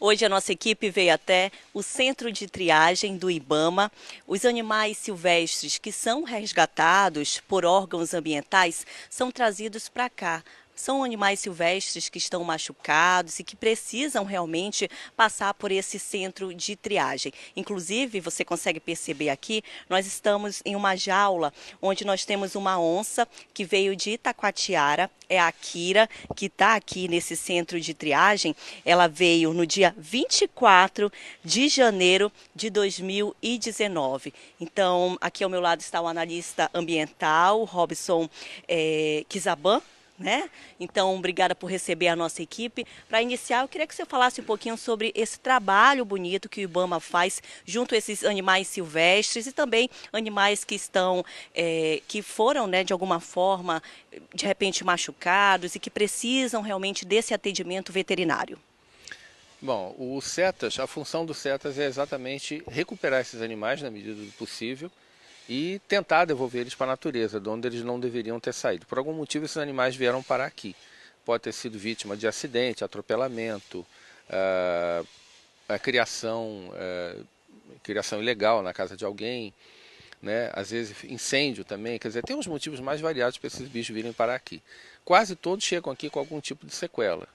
Hoje a nossa equipe veio até o centro de triagem do IBAMA. Os animais silvestres que são resgatados por órgãos ambientais são trazidos para cá. São animais silvestres que estão machucados e que precisam realmente passar por esse centro de triagem. Inclusive, você consegue perceber aqui, nós estamos em uma jaula onde nós temos uma onça que veio de Itacoatiara, é a Akira, que está aqui nesse centro de triagem. Ela veio no dia 24 de janeiro de 2019. Então, aqui ao meu lado está o analista ambiental, Robson Kizaban. Né? Então, obrigada por receber a nossa equipe. Para iniciar, eu queria que você falasse um pouquinho sobre esse trabalho bonito que o IBAMA faz junto a esses animais silvestres e também animais que estão, que foram, né, de alguma forma, de repente machucados e que precisam realmente desse atendimento veterinário. Bom, o CETAS, a função do CETAS é exatamente recuperar esses animais na medida do possível e tentar devolver eles para a natureza, de onde eles não deveriam ter saído. Por algum motivo, esses animais vieram parar aqui. Pode ter sido vítima de acidente, atropelamento, a criação ilegal na casa de alguém, né? Às vezes incêndio também. Quer dizer, tem uns motivos mais variados para esses bichos virem parar aqui. Quase todos chegam aqui com algum tipo de sequela,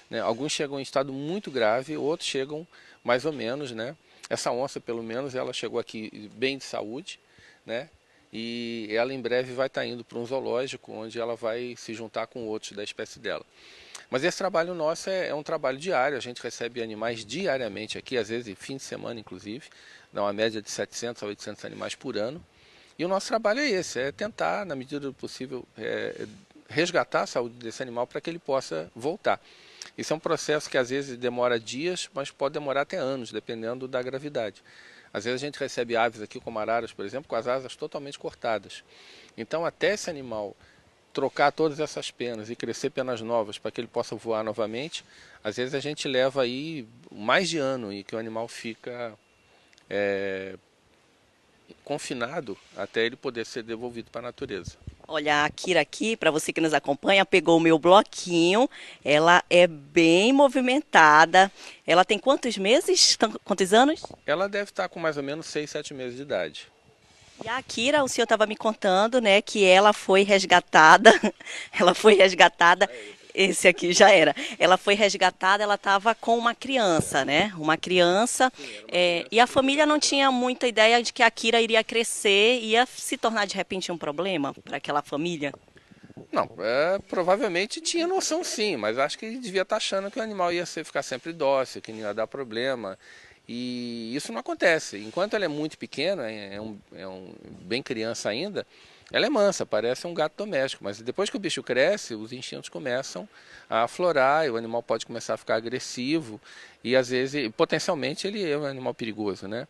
né? Alguns chegam em estado muito grave, outros chegam mais ou menos, né? Essa onça, pelo menos, ela chegou aqui bem de saúde, né? E ela em breve vai estar indo para um zoológico, onde ela vai se juntar com outros da espécie dela. Mas esse trabalho nosso é um trabalho diário, a gente recebe animais diariamente aqui, às vezes fim de semana inclusive, dá uma média de 700 a 800 animais por ano. E o nosso trabalho é esse, é tentar, na medida do possível, resgatar a saúde desse animal para que ele possa voltar. Isso é um processo que às vezes demora dias, mas pode demorar até anos, dependendo da gravidade. Às vezes a gente recebe aves aqui, como araras, por exemplo, com as asas totalmente cortadas. Então, até esse animal trocar todas essas penas e crescer penas novas para que ele possa voar novamente, às vezes a gente leva aí mais de ano e que o animal fica confinado até ele poder ser devolvido para a natureza. Olha, a Akira aqui, para você que nos acompanha, pegou o meu bloquinho. Ela é bem movimentada. Ela tem quantos meses? Quantos anos? Ela deve estar com mais ou menos 6, 7 meses de idade. E a Akira, o senhor estava me contando, né, que ela foi resgatada. Ela foi resgatada. Esse aqui já era. Ela foi resgatada, ela estava com uma criança, né? Uma criança. Sim, era uma E a criança. família não tinha muita ideia de que a Akira iria crescer, ia se tornar de repente um problema para aquela família. Não, provavelmente tinha noção sim, mas acho que ele devia estar achando que o animal ia ficar sempre dócil, que não ia dar problema. E isso não acontece. Enquanto ela é muito pequena, é um bem criança ainda, ela é mansa, parece um gato doméstico. Mas depois que o bicho cresce, os instintos começam a aflorar e o animal pode começar a ficar agressivo. E às vezes, potencialmente, ele é um animal perigoso, né?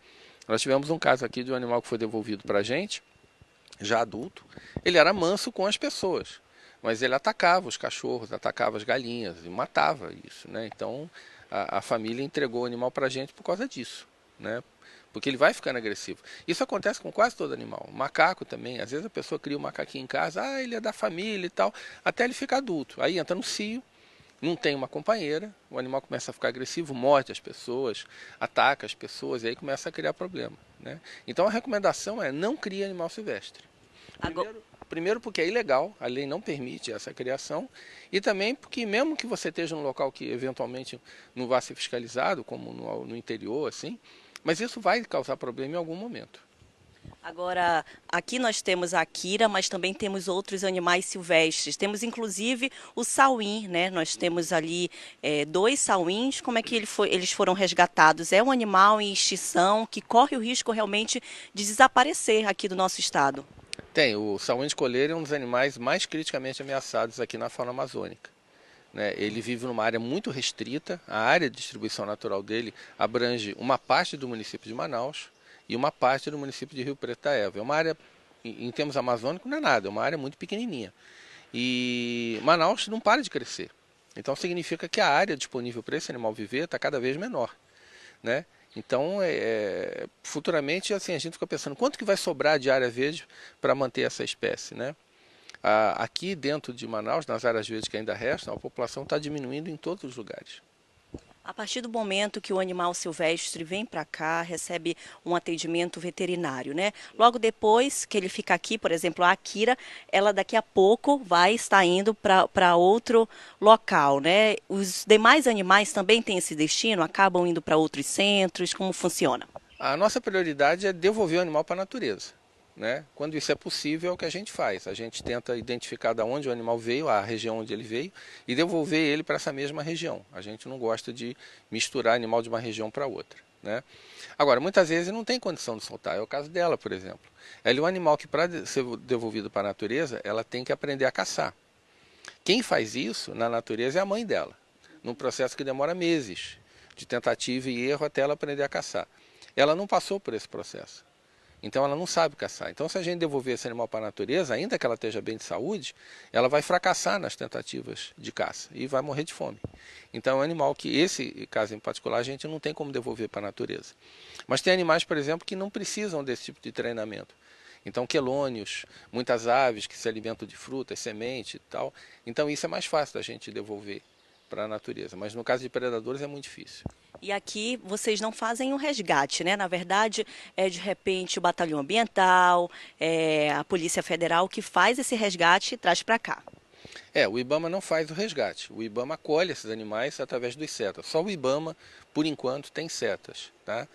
Nós tivemos um caso aqui de um animal que foi devolvido para a gente, já adulto. Ele era manso com as pessoas, mas ele atacava os cachorros, atacava as galinhas e matava isso, né? Então a família entregou o animal para a gente por causa disso, né? Porque ele vai ficando agressivo. Isso acontece com quase todo animal. Macaco também. Às vezes a pessoa cria um macaquinho em casa, ele é da família e tal, até ele ficar adulto. Aí entra no cio, não tem uma companheira, o animal começa a ficar agressivo, morde as pessoas, ataca as pessoas e aí começa a criar problema, né? Então a recomendação é não crie animal silvestre. Agora, Primeiro porque é ilegal, a lei não permite essa criação, e também porque mesmo que você esteja num local que eventualmente não vá ser fiscalizado, como no interior, assim, mas isso vai causar problema em algum momento. Agora, aqui nós temos a Akira, mas também temos outros animais silvestres. Temos inclusive o sauim, né? Nós temos ali dois sauins. Como é que eles foram resgatados? É um animal em extinção que corre o risco realmente de desaparecer aqui do nosso estado. Tem, o saúde escoleiro é um dos animais mais criticamente ameaçados aqui na fauna amazônica, né? Ele vive numa área muito restrita, a área de distribuição natural dele abrange uma parte do município de Manaus e uma parte do município de Rio Preto da Eva. É uma área, em termos amazônicos, não é nada, é uma área muito pequenininha. E Manaus não para de crescer. Então significa que a área disponível para esse animal viver está cada vez menor, né? Então, futuramente, assim, a gente fica pensando quanto que vai sobrar de área verde para manter essa espécie, né? Aqui dentro de Manaus, nas áreas verdes que ainda restam, a população está diminuindo em todos os lugares. A partir do momento que o animal silvestre vem para cá, recebe um atendimento veterinário, né? Logo depois que ele fica aqui, por exemplo, a Akira, ela daqui a pouco vai estar indo para outro local, né? Os demais animais também têm esse destino, acabam indo para outros centros, como funciona? A nossa prioridade é devolver o animal para a natureza. Né? Quando isso é possível, é o que a gente faz. A gente tenta identificar de onde o animal veio, a região onde ele veio, e devolver ele para essa mesma região. A gente não gosta de misturar animal de uma região para outra. Né? Agora, muitas vezes não tem condição de soltar. É o caso dela, por exemplo. Ela é um animal que, para ser devolvido para a natureza, ela tem que aprender a caçar. Quem faz isso na natureza é a mãe dela, num processo que demora meses, de tentativa e erro até ela aprender a caçar. Ela não passou por esse processo. Então ela não sabe caçar. Então se a gente devolver esse animal para a natureza, ainda que ela esteja bem de saúde, ela vai fracassar nas tentativas de caça e vai morrer de fome. Então é um animal que, esse caso em particular, a gente não tem como devolver para a natureza. Mas tem animais, por exemplo, que não precisam desse tipo de treinamento. Então quelônios, muitas aves que se alimentam de frutas, semente e tal. Então isso é mais fácil da gente devolver para a natureza. Mas no caso de predadores é muito difícil. E aqui vocês não fazem um resgate, né? Na verdade, é de repente o Batalhão Ambiental, a Polícia Federal que faz esse resgate e traz para cá. O IBAMA não faz o resgate. O IBAMA acolhe esses animais através dos setas. Só o IBAMA, por enquanto, tem setas. Tá?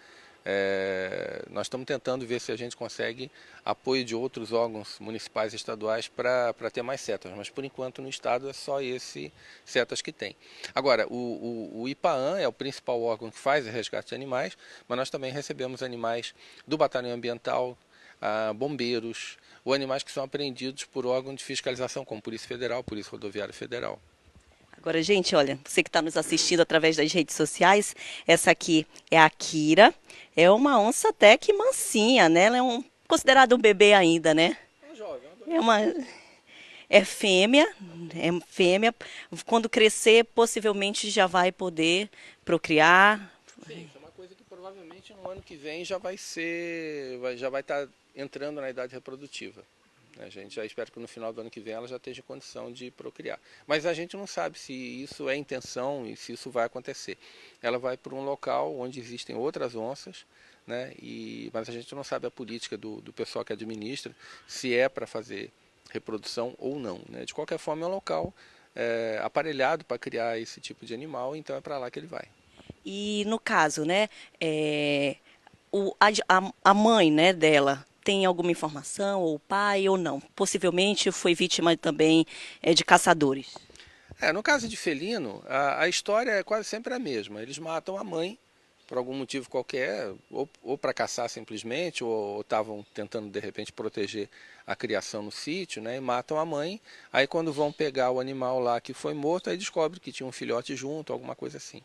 Nós estamos tentando ver se a gente consegue apoio de outros órgãos municipais e estaduais para ter mais setas, mas por enquanto no estado é só esse setas que tem. Agora, o IPAAM é o principal órgão que faz o resgate de animais, mas nós também recebemos animais do Batalhão Ambiental, bombeiros, ou animais que são apreendidos por órgão de fiscalização, como Polícia Federal, Polícia Rodoviária Federal. Agora, gente, olha, você que está nos assistindo através das redes sociais, essa aqui é a Kira. É uma onça até que mansinha, né? Ela é considerada um bebê ainda, né? É jovem, É uma é fêmea, é fêmea. Quando crescer, possivelmente já vai poder procriar. sim, isso é uma coisa que provavelmente no ano que vem já vai estar entrando na idade reprodutiva. A gente já espera que no final do ano que vem ela já esteja em condição de procriar. Mas a gente não sabe se isso é intenção e se isso vai acontecer. Ela vai para um local onde existem outras onças, né? Mas a gente não sabe a política do pessoal que administra, se é para fazer reprodução ou não. Né? De qualquer forma, é um local aparelhado para criar esse tipo de animal, então é para lá que ele vai. E no caso, né, a mãe, né, dela tem alguma informação, ou o pai, ou não? Possivelmente foi vítima também de caçadores. No caso de felino, a história é quase sempre a mesma. Eles matam a mãe por algum motivo qualquer, ou para caçar simplesmente, ou estavam tentando de repente proteger a criação no sítio, né, e matam a mãe. Aí quando vão pegar o animal lá que foi morto, aí descobrem que tinha um filhote junto, alguma coisa assim.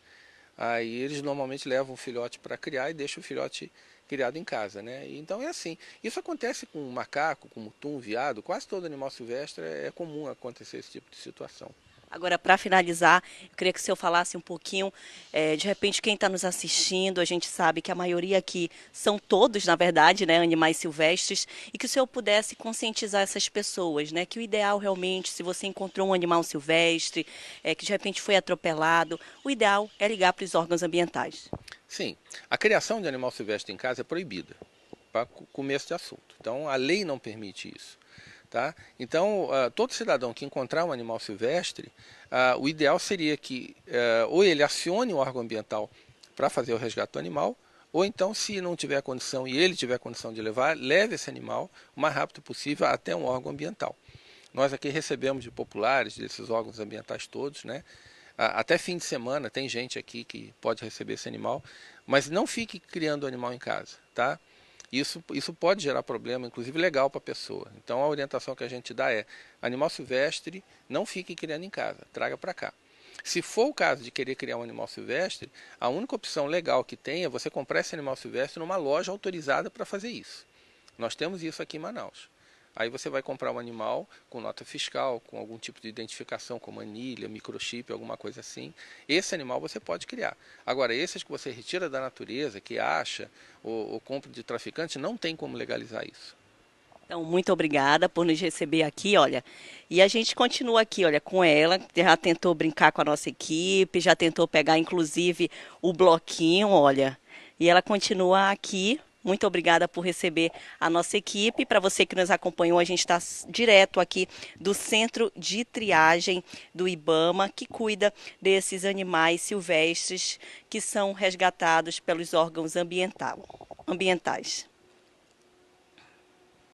Aí eles normalmente levam o filhote para criar e deixam o filhote criado em casa, né? Então é assim. Isso acontece com macaco, com mutum, viado, quase todo animal silvestre é comum acontecer esse tipo de situação. Agora, para finalizar, eu queria que o senhor falasse um pouquinho, de repente, quem está nos assistindo, a gente sabe que a maioria aqui são todos, na verdade, né, animais silvestres, e que o senhor pudesse conscientizar essas pessoas, né, que o ideal realmente, se você encontrou um animal silvestre, que de repente foi atropelado, o ideal é ligar para os órgãos ambientais. Sim, a criação de animal silvestre em casa é proibida, para começo de assunto. Então a lei não permite isso. Tá? Então, todo cidadão que encontrar um animal silvestre, o ideal seria que ou ele acione o órgão ambiental para fazer o resgate do animal, ou então, se não tiver condição e ele tiver condição de levar, leve esse animal o mais rápido possível até um órgão ambiental. Nós aqui recebemos de populares, desses órgãos ambientais todos, né? Até fim de semana tem gente aqui que pode receber esse animal, mas não fique criando animal em casa, tá? Isso pode gerar problema, inclusive legal para a pessoa. Então a orientação que a gente dá é: animal silvestre, não fique criando em casa, traga para cá. Se for o caso de querer criar um animal silvestre, a única opção legal que tem é você comprar esse animal silvestre numa loja autorizada para fazer isso. Nós temos isso aqui em Manaus. Aí você vai comprar um animal com nota fiscal, com algum tipo de identificação, como anilha, microchip, alguma coisa assim. Esse animal você pode criar. Agora, esses que você retira da natureza, que acha ou compra de traficante, não tem como legalizar isso. Então, muito obrigada por nos receber aqui, olha. E a gente continua aqui, olha, com ela. Já tentou brincar com a nossa equipe, já tentou pegar, inclusive, o bloquinho, olha. E ela continua aqui. Muito obrigada por receber a nossa equipe. Para você que nos acompanhou, a gente está direto aqui do Centro de Triagem do IBAMA, que cuida desses animais silvestres que são resgatados pelos órgãos ambientais.